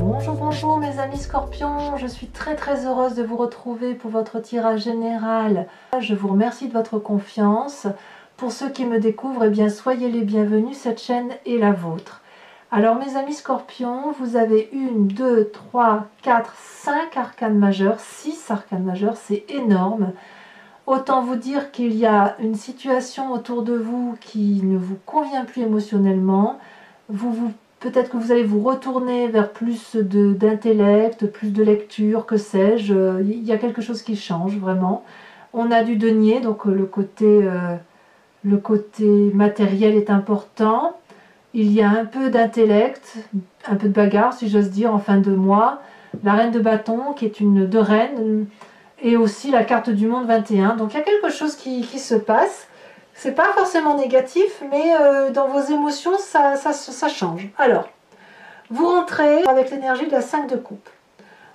Bonjour, bonjour mes amis scorpions, je suis très heureuse de vous retrouver pour votre tirage général. Je vous remercie de votre confiance. Pour ceux qui me découvrent, eh bien soyez les bienvenus, cette chaîne est la vôtre. Alors mes amis scorpions, vous avez 1, 2, 3, 4, 5 arcanes majeures, 6 arcanes majeures, c'est énorme. Autant vous dire qu'il y a une situation autour de vous qui ne vous convient plus émotionnellement. Peut-être que vous allez vous retourner vers plus d'intellect, plus de lecture, que sais-je. Il y a quelque chose qui change vraiment. On a du denier, donc le côté matériel est important. Il y a un peu d'intellect, un peu de bagarre si j'ose dire en fin de mois. La reine de bâton qui est une de reine et aussi la carte du monde 21. Donc il y a quelque chose qui se passe. C'est pas forcément négatif, mais dans vos émotions, ça change. Alors, vous rentrez avec l'énergie de la 5 de coupe.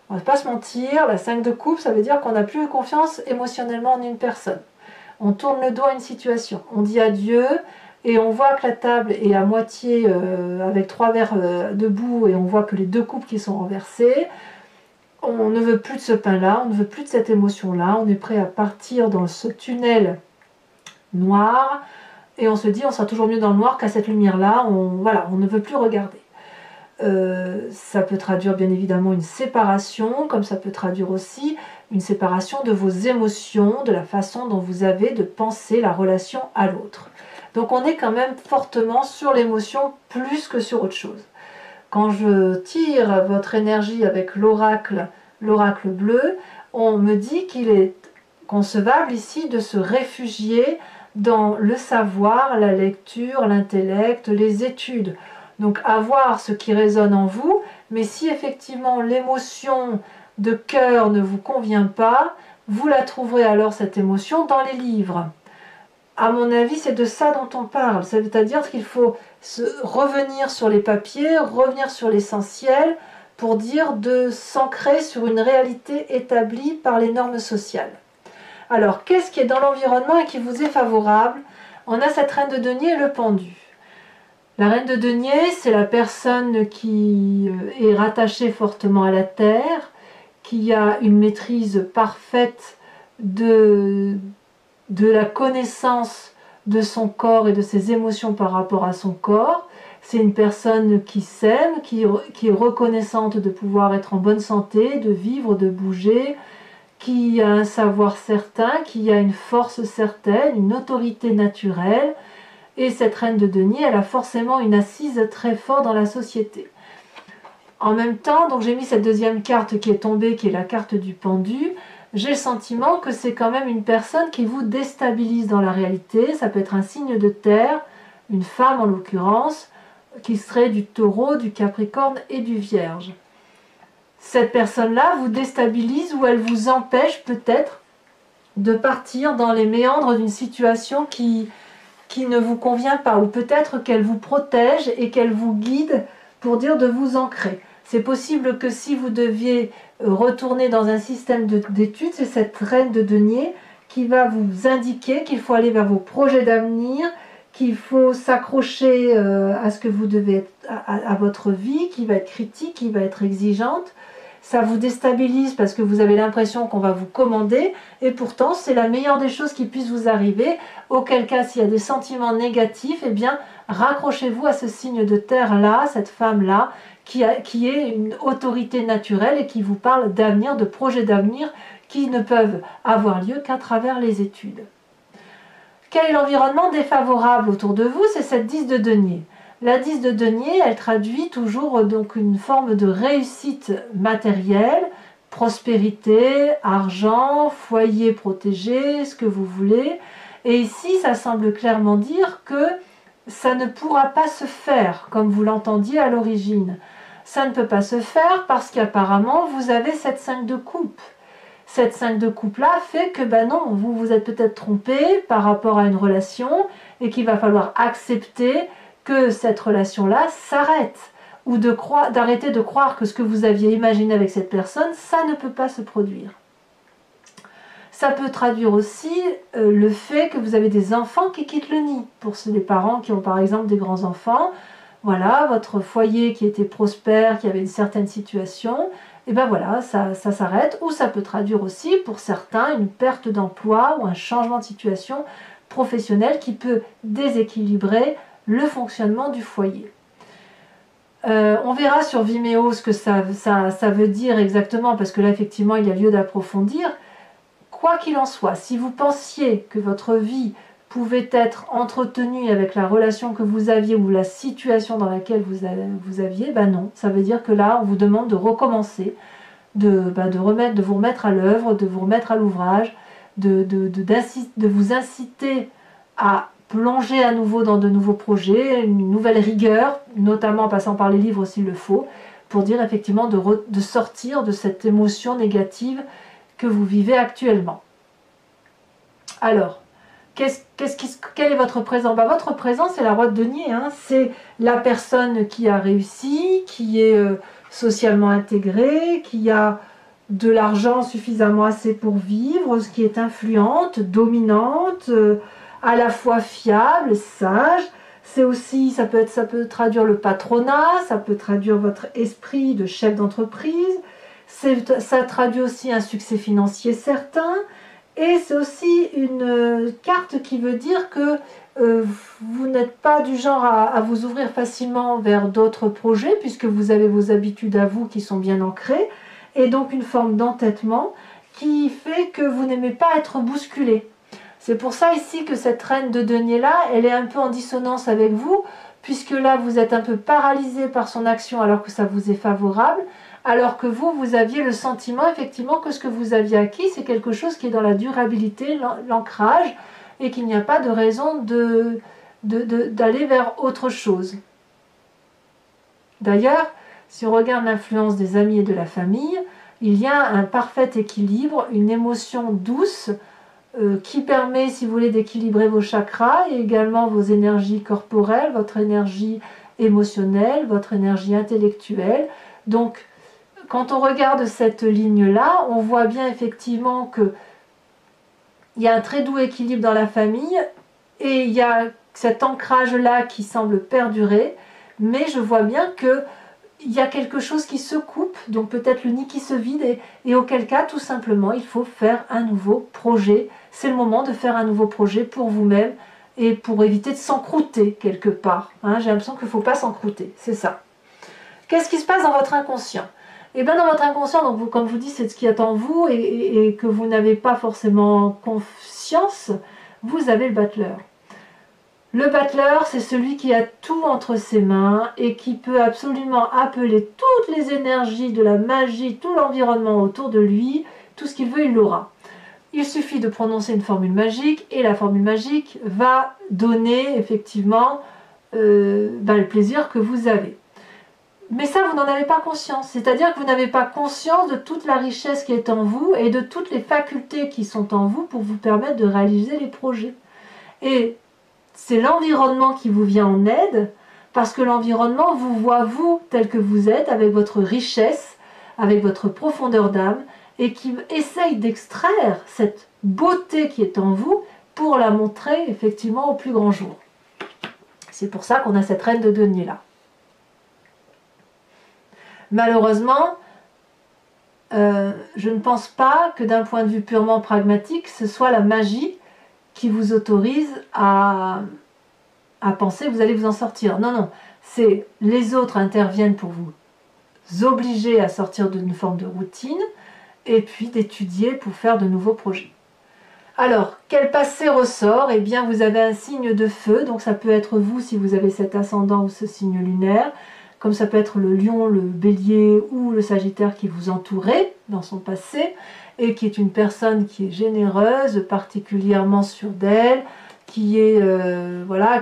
On ne va pas se mentir, la 5 de coupe, ça veut dire qu'on n'a plus confiance émotionnellement en une personne. On tourne le dos à une situation, on dit adieu, et on voit que la table est à moitié avec 3 verres debout, et on voit que les 2 coupes qui sont renversées. On ne veut plus de ce pain-là, on ne veut plus de cette émotion-là, on est prêt à partir dans ce tunnel noir, et on se dit on sera toujours mieux dans le noir qu'à cette lumière-là, on ne veut plus regarder. Ça peut traduire bien évidemment une séparation, comme ça peut traduire aussi une séparation de vos émotions, de la façon dont vous avez de penser la relation à l'autre. Donc on est quand même fortement sur l'émotion plus que sur autre chose. Quand je tire votre énergie avec l'oracle bleu, on me dit qu'il est concevable ici de se réfugier dans le savoir, la lecture, l'intellect, les études. Donc à voir ce qui résonne en vous, mais si effectivement l'émotion de cœur ne vous convient pas, vous la trouverez alors cette émotion dans les livres. À mon avis, c'est de ça dont on parle, c'est-à-dire qu'il faut revenir sur les papiers, revenir sur l'essentiel, pour dire de s'ancrer sur une réalité établie par les normes sociales. Alors, qu'est-ce qui est dans l'environnement et qui vous est favorable? On a cette reine de denier et le pendu. La reine de denier, c'est la personne qui est rattachée fortement à la terre, qui a une maîtrise parfaite de la connaissance de son corps et de ses émotions par rapport à son corps. C'est une personne qui s'aime, qui est reconnaissante de pouvoir être en bonne santé, de vivre, de bouger, qui a un savoir certain, qui a une force certaine, une autorité naturelle. Et cette reine de denier, elle a forcément une assise très forte dans la société. En même temps, donc j'ai mis cette deuxième carte qui est tombée, qui est la carte du pendu. J'ai le sentiment que c'est quand même une personne qui vous déstabilise dans la réalité. Ça peut être un signe de terre, une femme en l'occurrence, qui serait du taureau, du capricorne et du vierge. Cette personne-là vous déstabilise ou elle vous empêche peut-être de partir dans les méandres d'une situation qui ne vous convient pas, ou peut-être qu'elle vous protège et qu'elle vous guide pour dire de vous ancrer. C'est possible que si vous deviez retourner dans un système d'études, c'est cette reine de denier qui va vous indiquer qu'il faut aller vers vos projets d'avenir, qu'il faut s'accrocher à ce que vous devez être, à votre vie, qui va être critique, qui va être exigeante. Ça vous déstabilise parce que vous avez l'impression qu'on va vous commander, et pourtant c'est la meilleure des choses qui puisse vous arriver, auquel cas s'il y a des sentiments négatifs, eh bien raccrochez-vous à ce signe de terre-là, cette femme-là, qui est une autorité naturelle et qui vous parle d'avenir, de projets d'avenir qui ne peuvent avoir lieu qu'à travers les études. Quel est l'environnement défavorable autour de vous? C'est cette 10 de denier. La 10 de denier, elle traduit toujours donc une forme de réussite matérielle, prospérité, argent, foyer protégé, ce que vous voulez. Et ici, ça semble clairement dire que ça ne pourra pas se faire comme vous l'entendiez à l'origine. Ça ne peut pas se faire parce qu'apparemment, vous avez cette 5 de coupe. Cette 5 de coupe-là fait que, ben non, vous vous êtes peut-être trompé par rapport à une relation et qu'il va falloir accepter que cette relation-là s'arrête, ou d'arrêter de croire que ce que vous aviez imaginé avec cette personne, ça ne peut pas se produire. Ça peut traduire aussi le fait que vous avez des enfants qui quittent le nid. Pour les parents qui ont par exemple des grands-enfants, voilà, votre foyer qui était prospère, qui avait une certaine situation, et ben voilà, ça s'arrête, ou ça peut traduire aussi pour certains une perte d'emploi ou un changement de situation professionnelle qui peut déséquilibrer le fonctionnement du foyer. On verra sur Vimeo ce que ça veut dire exactement, parce que là effectivement il y a lieu d'approfondir. Quoi qu'il en soit, si vous pensiez que votre vie pouvait être entretenue avec la relation que vous aviez ou la situation dans laquelle vous aviez, ben non, ça veut dire que là on vous demande de recommencer, de vous remettre à l'œuvre, de vous remettre à l'ouvrage, de vous inciter à plonger à nouveau dans de nouveaux projets, une nouvelle rigueur, notamment en passant par les livres s'il le faut, pour dire effectivement de sortir de cette émotion négative que vous vivez actuellement. Alors, quel est votre présent? Votre présent, c'est la roue de denier, hein. C'est la personne qui a réussi, qui est socialement intégrée, qui a de l'argent suffisamment assez pour vivre, qui est influente, dominante, à la fois fiable, sage. C'est aussi, ça peut traduire le patronat, ça peut traduire votre esprit de chef d'entreprise, ça traduit aussi un succès financier certain, et c'est aussi une carte qui veut dire que vous n'êtes pas du genre à vous ouvrir facilement vers d'autres projets, puisque vous avez vos habitudes à vous qui sont bien ancrées, et donc une forme d'entêtement qui fait que vous n'aimez pas être bousculé. C'est pour ça ici que cette reine de denier là, elle est un peu en dissonance avec vous, puisque là vous êtes un peu paralysé par son action alors que ça vous est favorable, alors que vous aviez le sentiment effectivement que ce que vous aviez acquis, c'est quelque chose qui est dans la durabilité, l'ancrage, et qu'il n'y a pas de raison d'aller vers autre chose. D'ailleurs, si on regarde l'influence des amis et de la famille, il y a un parfait équilibre, une émotion douce, qui permet, si vous voulez, d'équilibrer vos chakras et également vos énergies corporelles, votre énergie émotionnelle, votre énergie intellectuelle. Donc, quand on regarde cette ligne-là, on voit bien effectivement qu'il y a un très doux équilibre dans la famille et il y a cet ancrage-là qui semble perdurer, mais je vois bien que il y a quelque chose qui se coupe, donc peut-être le nid qui se vide, et auquel cas, tout simplement, il faut faire un nouveau projet. C'est le moment de faire un nouveau projet pour vous-même et pour éviter de s'encrouter quelque part. Hein, j'ai l'impression qu'il ne faut pas s'encrouter, c'est ça. Qu'est-ce qui se passe dans votre inconscient? Et bien dans votre inconscient, donc vous, comme je vous dis, c'est ce qui est en vous et que vous n'avez pas forcément conscience, vous avez le battleur. Le battleur, c'est celui qui a tout entre ses mains et qui peut absolument appeler toutes les énergies de la magie, tout l'environnement autour de lui, tout ce qu'il veut, il l'aura. Il suffit de prononcer une formule magique et la formule magique va donner effectivement le plaisir que vous avez. Mais ça, vous n'en avez pas conscience. C'est-à-dire que vous n'avez pas conscience de toute la richesse qui est en vous et de toutes les facultés qui sont en vous pour vous permettre de réaliser les projets. Et c'est l'environnement qui vous vient en aide, parce que l'environnement vous voit vous tel que vous êtes, avec votre richesse, avec votre profondeur d'âme, et qui essaye d'extraire cette beauté qui est en vous pour la montrer effectivement au plus grand jour. C'est pour ça qu'on a cette reine de denier là. Malheureusement, je ne pense pas que d'un point de vue purement pragmatique, ce soit la magie qui vous autorise à penser que vous allez vous en sortir. Non, non, c'est les autres interviennent pour vous obliger à sortir d'une forme de routine et puis d'étudier pour faire de nouveaux projets. Alors, quel passé ressort? Eh bien, vous avez un signe de feu, donc ça peut être vous si vous avez cet ascendant ou ce signe lunaire, comme ça peut être le lion, le bélier ou le sagittaire qui vous entourait dans son passé, et qui est une personne qui est généreuse, particulièrement sûre d'elle, qui est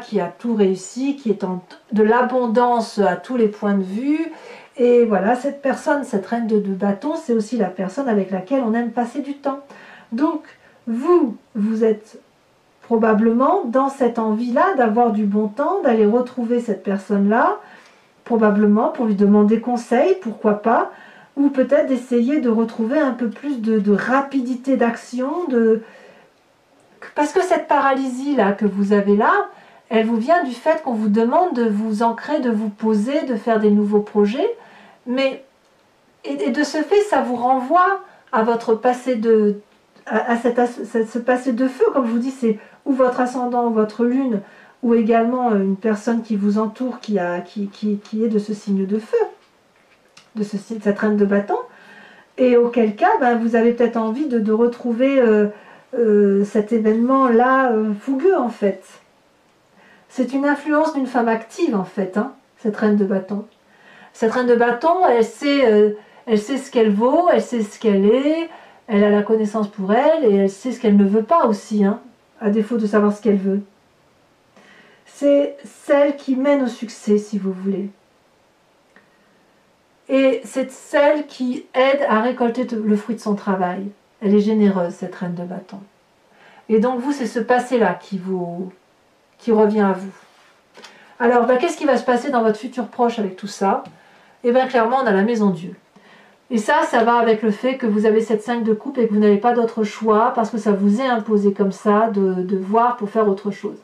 qui a tout réussi, qui est de l'abondance à tous les points de vue. Et voilà, cette personne, cette reine de bâton, c'est aussi la personne avec laquelle on aime passer du temps. Donc, vous êtes probablement dans cette envie-là d'avoir du bon temps, d'aller retrouver cette personne-là, probablement pour lui demander conseil, pourquoi pas, ou peut-être d'essayer de retrouver un peu plus de rapidité d'action, parce que cette paralysie là que vous avez là, elle vous vient du fait qu'on vous demande de vous ancrer, de vous poser, de faire des nouveaux projets, mais et de ce fait, ça vous renvoie à votre passé ce passé de feu, comme je vous dis, c'est ou votre ascendant ou votre lune, ou également une personne qui vous entoure qui est de ce signe de feu, de cette reine de bâton, et auquel cas, ben, vous avez peut-être envie de retrouver cet événement-là fougueux, en fait. C'est une influence d'une femme active, en fait, hein, cette reine de bâton. Cette reine de bâton, elle sait ce qu'elle vaut, elle sait ce qu'elle est, elle a la connaissance pour elle, et elle sait ce qu'elle ne veut pas aussi, hein, à défaut de savoir ce qu'elle veut. C'est celle qui mène au succès, si vous voulez. Et c'est celle qui aide à récolter le fruit de son travail. Elle est généreuse, cette reine de bâton. Et donc vous, c'est ce passé-là qui revient à vous. Alors, ben, qu'est-ce qui va se passer dans votre futur proche avec tout ça? Et bien clairement, on a la maison Dieu. Et ça va avec le fait que vous avez cette 5 de coupe et que vous n'avez pas d'autre choix parce que ça vous est imposé comme ça de voir pour faire autre chose.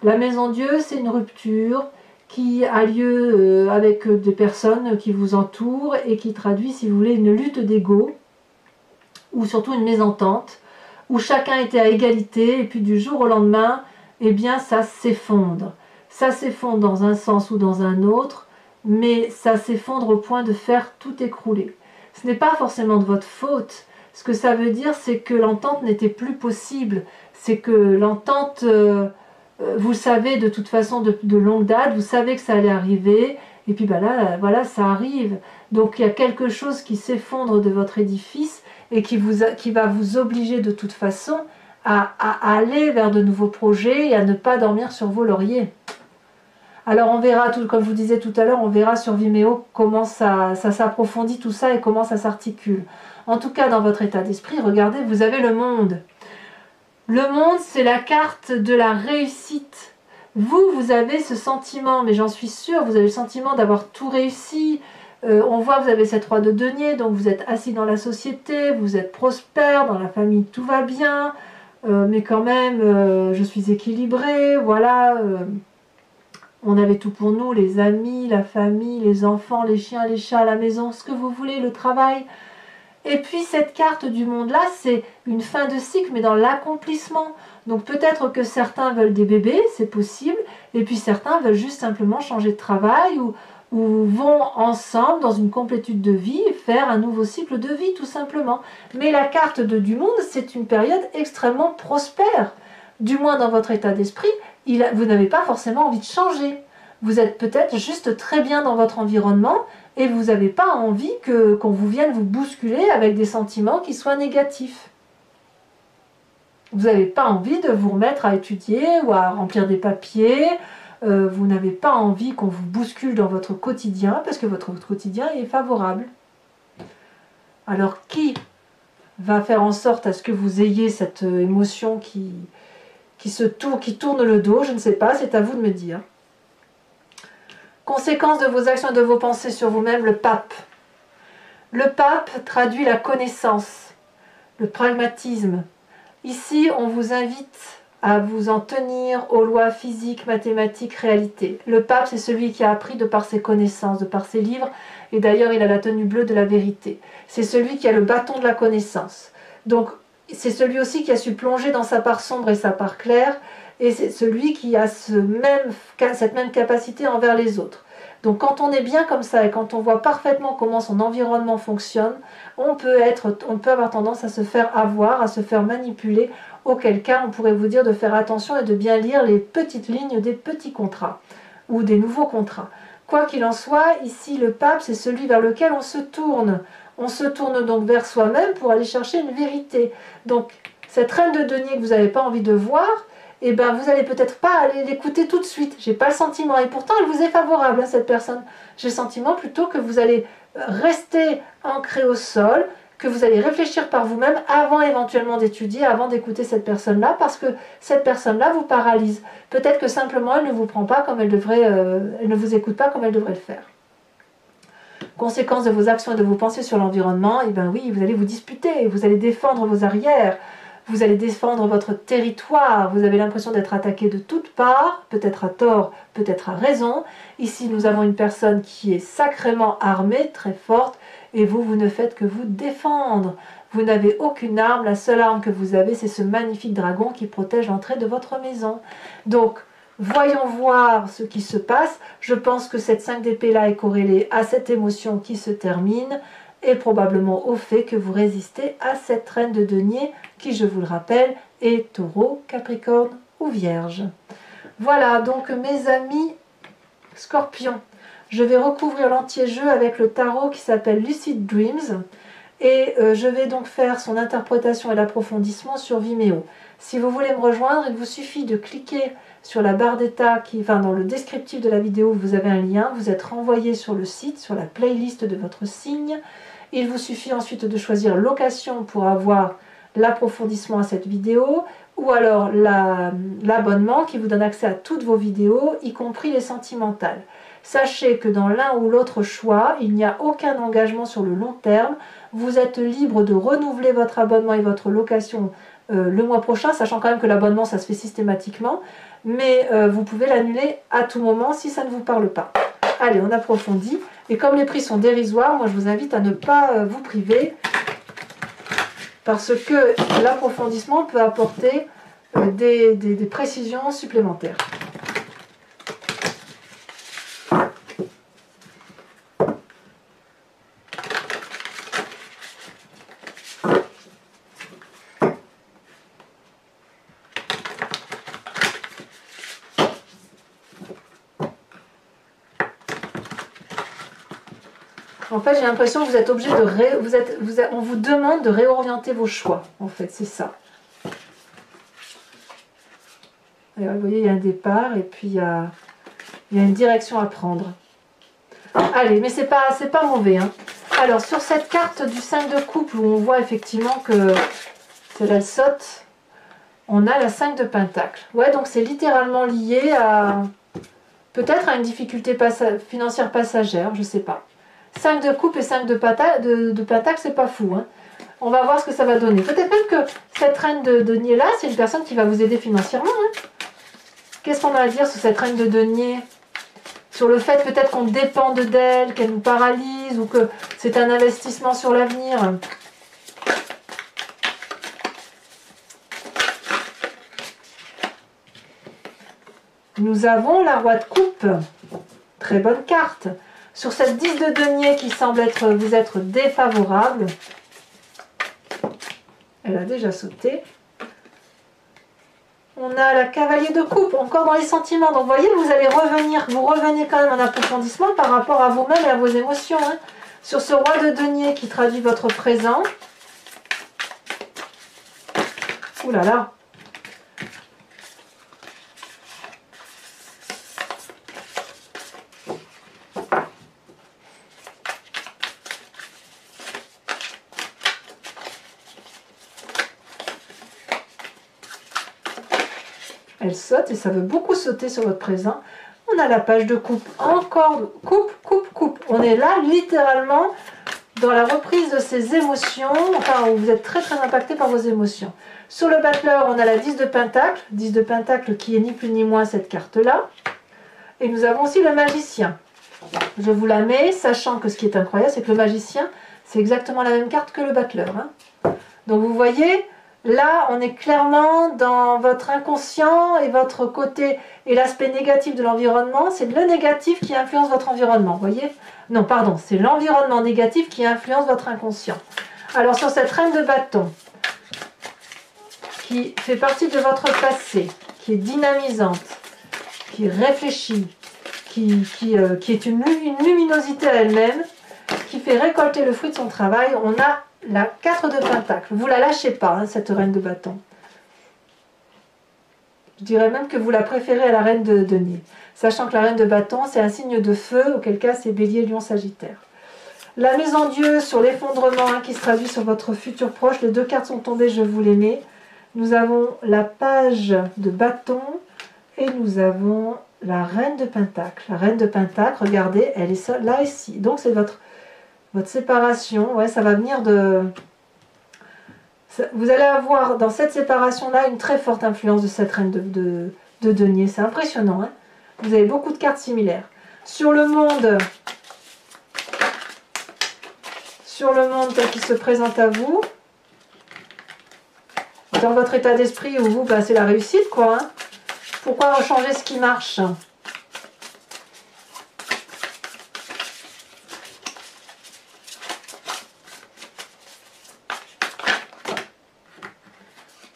La maison Dieu, c'est une rupture qui a lieu avec des personnes qui vous entourent et qui traduit, si vous voulez, une lutte d'ego ou surtout une mésentente où chacun était à égalité et puis du jour au lendemain, eh bien ça s'effondre. Ça s'effondre dans un sens ou dans un autre, mais ça s'effondre au point de faire tout écrouler. Ce n'est pas forcément de votre faute. Ce que ça veut dire, c'est que l'entente n'était plus possible. C'est que l'entente, vous le savez de toute façon de longue date, vous savez que ça allait arriver, et puis ben là, voilà, ça arrive. Donc il y a quelque chose qui s'effondre de votre édifice et qui va vous obliger de toute façon à aller vers de nouveaux projets et à ne pas dormir sur vos lauriers. Alors on verra, comme je vous disais tout à l'heure, on verra sur Vimeo comment ça s'approfondit tout ça et comment ça s'articule. En tout cas, dans votre état d'esprit, regardez, vous avez le monde. Le monde, c'est la carte de la réussite. Vous avez ce sentiment, mais j'en suis sûre, vous avez le sentiment d'avoir tout réussi. On voit que vous avez cette roi de denier, donc vous êtes assis dans la société, vous êtes prospère, dans la famille tout va bien, mais quand même, je suis équilibrée, voilà. On avait tout pour nous, les amis, la famille, les enfants, les chiens, les chats, la maison, ce que vous voulez, le travail. Et puis cette carte du monde-là, c'est une fin de cycle, mais dans l'accomplissement. Donc peut-être que certains veulent des bébés, c'est possible, et puis certains veulent juste simplement changer de travail ou vont ensemble, dans une complétude de vie, faire un nouveau cycle de vie, tout simplement. Mais la carte du monde, c'est une période extrêmement prospère. Du moins dans votre état d'esprit, vous n'avez pas forcément envie de changer. Vous êtes peut-être juste très bien dans votre environnement et vous n'avez pas envie qu'on vous vienne vous bousculer avec des sentiments qui soient négatifs. Vous n'avez pas envie de vous remettre à étudier ou à remplir des papiers. Vous n'avez pas envie qu'on vous bouscule dans votre quotidien parce que votre quotidien est favorable. Alors qui va faire en sorte à ce que vous ayez cette émotion qui tourne le dos? Je ne sais pas, c'est à vous de me dire. Conséquence de vos actions et de vos pensées sur vous-même, le pape. Le pape traduit la connaissance, le pragmatisme. Ici, on vous invite à vous en tenir aux lois physiques, mathématiques, réalité. Le pape, c'est celui qui a appris de par ses connaissances, de par ses livres, et d'ailleurs, il a la tenue bleue de la vérité. C'est celui qui a le bâton de la connaissance. Donc, c'est celui aussi qui a su plonger dans sa part sombre et sa part claire, et c'est celui qui a cette même capacité envers les autres. Donc quand on est bien comme ça et quand on voit parfaitement comment son environnement fonctionne, on peut avoir tendance à se faire avoir, à se faire manipuler, auquel cas on pourrait vous dire de faire attention et de bien lire les petites lignes des petits contrats ou des nouveaux contrats. Quoi qu'il en soit, ici le pape, c'est celui vers lequel on se tourne. On se tourne donc vers soi-même pour aller chercher une vérité. Donc cette reine de denier que vous n'avez pas envie de voir, eh ben, vous n'allez peut-être pas aller l'écouter tout de suite. J'ai pas le sentiment. Et pourtant, elle vous est favorable, hein, cette personne. J'ai le sentiment plutôt que vous allez rester ancré au sol, que vous allez réfléchir par vous-même avant éventuellement d'étudier, avant d'écouter cette personne-là, parce que cette personne-là vous paralyse. Peut-être que simplement, elle ne vous prend pas comme elle devrait, elle ne vous écoute pas comme elle devrait le faire. Conséquence de vos actions et de vos pensées sur l'environnement, eh ben oui, vous allez vous disputer, vous allez défendre vos arrières, vous allez défendre votre territoire, vous avez l'impression d'être attaqué de toutes parts, peut-être à tort, peut-être à raison. Ici, nous avons une personne qui est sacrément armée, très forte, et vous, vous ne faites que vous défendre. Vous n'avez aucune arme, la seule arme que vous avez, c'est ce magnifique dragon qui protège l'entrée de votre maison. Donc, voyons voir ce qui se passe. Je pense que cette 5 d'épée là est corrélée à cette émotion qui se termine et probablement au fait que vous résistez à cette reine de denier qui, je vous le rappelle, est taureau, capricorne ou vierge. Voilà donc mes amis scorpions. Je vais recouvrir l'entier-jeu avec le tarot qui s'appelle Lucid Dreams et je vais donc faire son interprétation et l'approfondissement sur Vimeo. Si vous voulez me rejoindre, il vous suffit de cliquer sur la barre d'état dans le descriptif de la vidéo, vous avez un lien, vous êtes renvoyé sur le site, sur la playlist de votre signe. Il vous suffit ensuite de choisir location pour avoir l'approfondissement à cette vidéo ou alors l'abonnement qui vous donne accès à toutes vos vidéos, y compris les sentimentales. Sachez que dans l'un ou l'autre choix, il n'y a aucun engagement sur le long terme. Vous êtes libre de renouveler votre abonnement et votre location le mois prochain, sachant quand même que l'abonnement, ça se fait systématiquement. Mais vous pouvez l'annuler à tout moment si ça ne vous parle pas. Allez, on approfondit. Et comme les prix sont dérisoires, moi je vous invite à ne pas vous priver parce que l'approfondissement peut apporter des précisions supplémentaires. En fait, j'ai l'impression que vous êtes obligé de on vous demande de réorienter vos choix. En fait, c'est ça. Et vous voyez, il y a un départ et puis il y a une direction à prendre. Allez, mais c'est pas mauvais. Hein. Alors, sur cette carte du 5 de coupe, où on voit effectivement que celle-là, elle saute, on a la 5 de pentacle. Ouais, donc c'est littéralement lié à peut-être à une difficulté financière passagère, je sais pas. 5 de coupe et 5 de pentacle, c'est pas fou. Hein. On va voir ce que ça va donner. Peut-être même que cette reine de denier là, c'est une personne qui va vous aider financièrement. Hein. Qu'est-ce qu'on a à dire sur cette reine de denier? Sur le fait peut-être qu'on dépende d'elle, qu'elle nous paralyse ou que c'est un investissement sur l'avenir. Nous avons la roi de coupe. Très bonne carte. Sur cette 10 de denier qui semble vous être défavorable, elle a déjà sauté. On a la cavalier de coupe, encore dans les sentiments. Donc vous voyez, vous revenez quand même en approfondissement par rapport à vous-même et à vos émotions. Hein. Sur ce roi de denier qui traduit votre présent. Ouh là là. Elle saute et ça veut beaucoup sauter sur votre présent. On a la page de coupe, encore coupe, coupe, coupe. On est là littéralement dans la reprise de ces émotions, enfin où vous êtes très très impacté par vos émotions. Sur le battleur, on a la 10 de pentacle qui est ni plus ni moins cette carte-là. Et nous avons aussi le magicien. Je vous la mets, sachant que ce qui est incroyable, c'est que le magicien, c'est exactement la même carte que le battleur. Hein. Donc vous voyez... Là, on est clairement dans votre inconscient et votre côté et l'aspect négatif de l'environnement. C'est le négatif qui influence votre environnement, vous voyez? Non, pardon, c'est l'environnement négatif qui influence votre inconscient. Alors, sur cette reine de bâton, qui fait partie de votre passé, qui est dynamisante, qui réfléchit, qui est une luminosité à elle-même, qui fait récolter le fruit de son travail, on a la 4 de pentacle. Vous la lâchez pas, hein, cette reine de bâton. Je dirais même que vous la préférez à la reine de denier. Sachant que la reine de bâton, c'est un signe de feu, auquel cas c'est bélier, lion, sagittaire. La mise en Dieu sur l'effondrement hein, qui se traduit sur votre futur proche. Les deux cartes sont tombées, je vous les mets. Nous avons la page de bâton et nous avons la reine de pentacle. La reine de pentacle, regardez, elle est là ici. Donc c'est votre séparation, ouais, ça va venir de... Vous allez avoir dans cette séparation-là une très forte influence de cette reine de denier. C'est impressionnant, hein. Vous avez beaucoup de cartes similaires. Sur le monde tel qu'il se présente à vous, dans votre état d'esprit où vous, c'est la réussite, quoi. Hein. Pourquoi changer ce qui marche?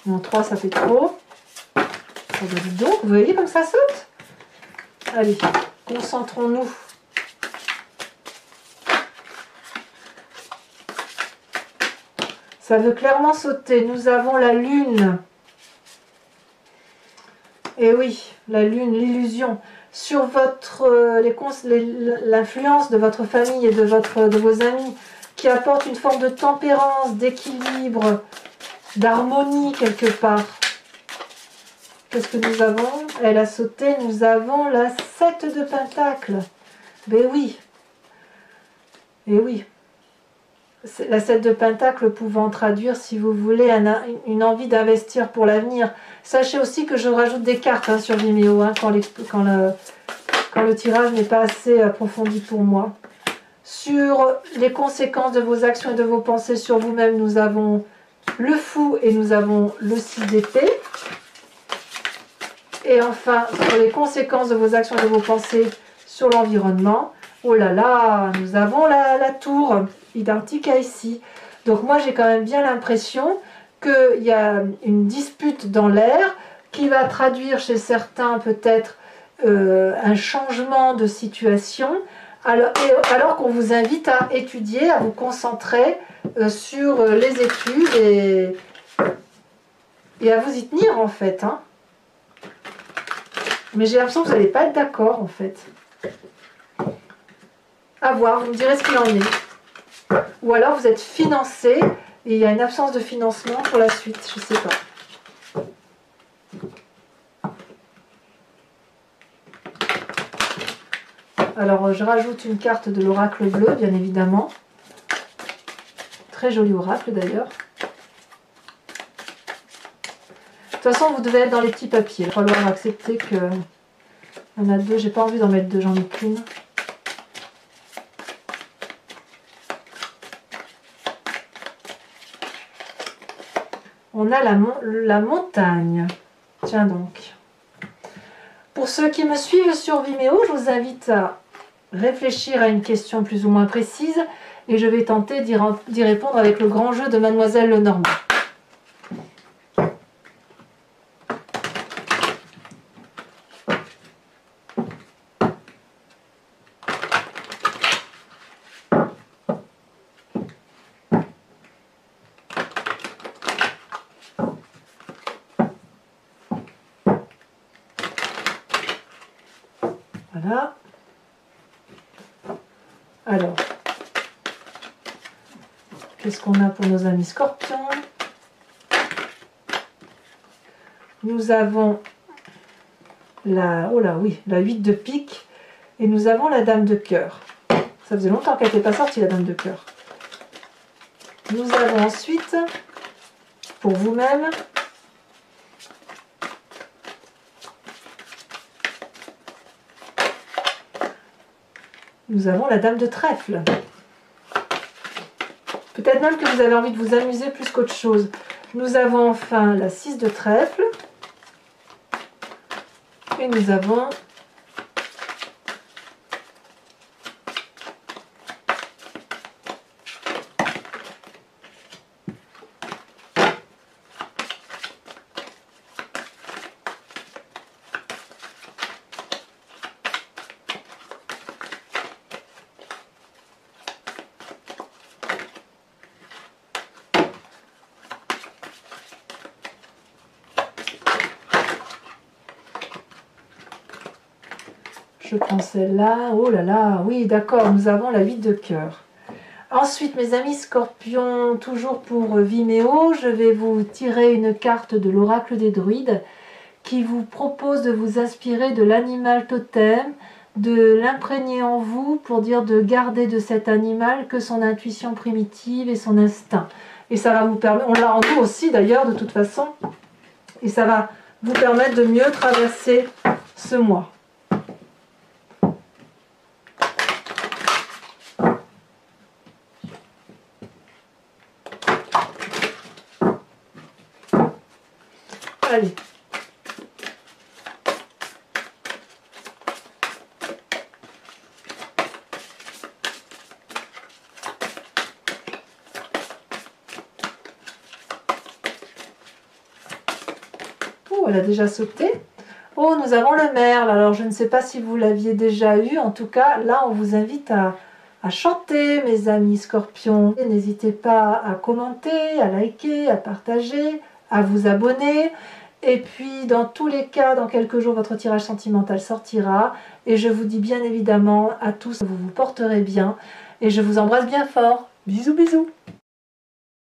Non, 3, ça fait trop. Oh, ben dis donc, vous voyez comme ça saute? Allez, concentrons-nous. Ça veut clairement sauter. Nous avons la lune. Et oui, la lune, l'illusion. Sur l'influence de votre famille et de vos amis, qui apporte une forme de tempérance, d'équilibre, d'harmonie quelque part. Qu'est-ce que nous avons? Elle a sauté. Nous avons la 7 de Pentacles. Ben oui. Et oui. La 7 de Pentacle pouvant traduire, si vous voulez, une envie d'investir pour l'avenir. Sachez aussi que je rajoute des cartes sur Vimeo quand le tirage n'est pas assez approfondi pour moi. Sur les conséquences de vos actions et de vos pensées sur vous-même, nous avons le fou et nous avons le 6 d'épée. Et enfin, sur les conséquences de vos actions et de vos pensées sur l'environnement, oh là là, nous avons la tour identique à ici. Donc moi j'ai quand même bien l'impression qu'il y a une dispute dans l'air qui va traduire chez certains peut-être un changement de situation, alors qu'on vous invite à étudier, à vous concentrer sur les études et à vous y tenir en fait. Hein. Mais j'ai l'impression que vous n'allez pas être d'accord en fait. À voir, vous me direz ce qu'il en est. Ou alors vous êtes financé et il y a une absence de financement pour la suite, je ne sais pas. Alors je rajoute une carte de l'oracle bleu, bien évidemment. Très joli oracle d'ailleurs. De toute façon, vous devez être dans les petits papiers. Il va falloir accepter que... Il y en a deux, j'ai pas envie d'en mettre deux, j'en ai qu'une. On a la montagne. Tiens donc. Pour ceux qui me suivent sur Vimeo, je vous invite à réfléchir à une question plus ou moins précise et je vais tenter d'y répondre avec le grand jeu de Mademoiselle Lenormand. Voilà. Alors, qu'est-ce qu'on a pour nos amis scorpions? Nous avons la 8 de pique et nous avons la dame de cœur. Ça faisait longtemps qu'elle n'était pas sortie, la dame de cœur. Nous avons ensuite, pour vous-même, nous avons la dame de trèfle. Peut-être même que vous avez envie de vous amuser plus qu'autre chose. Nous avons enfin la 6 de trèfle. Et nous avons je prends celle-là. Oh là là, oui, d'accord, nous avons la 8 de cœur. Ensuite, mes amis scorpions, toujours pour Vimeo, je vais vous tirer une carte de l'oracle des druides qui vous propose de vous inspirer de l'animal totem de l'imprégner en vous pour dire de garder de cet animal que son intuition primitive et son instinct. Et ça va vous permettre, on l'a en nous aussi d'ailleurs de toute façon, et ça va vous permettre de mieux traverser ce mois. Allez. Oh, elle a déjà sauté. Oh, nous avons le merle. Alors, je ne sais pas si vous l'aviez déjà eu. En tout cas, là, on vous invite à chanter, mes amis scorpions. N'hésitez pas à commenter, à liker, à partager, à vous abonner. Et puis, dans tous les cas, dans quelques jours, votre tirage sentimental sortira. Et je vous dis bien évidemment à tous, vous vous porterez bien. Et je vous embrasse bien fort. Bisous, bisous.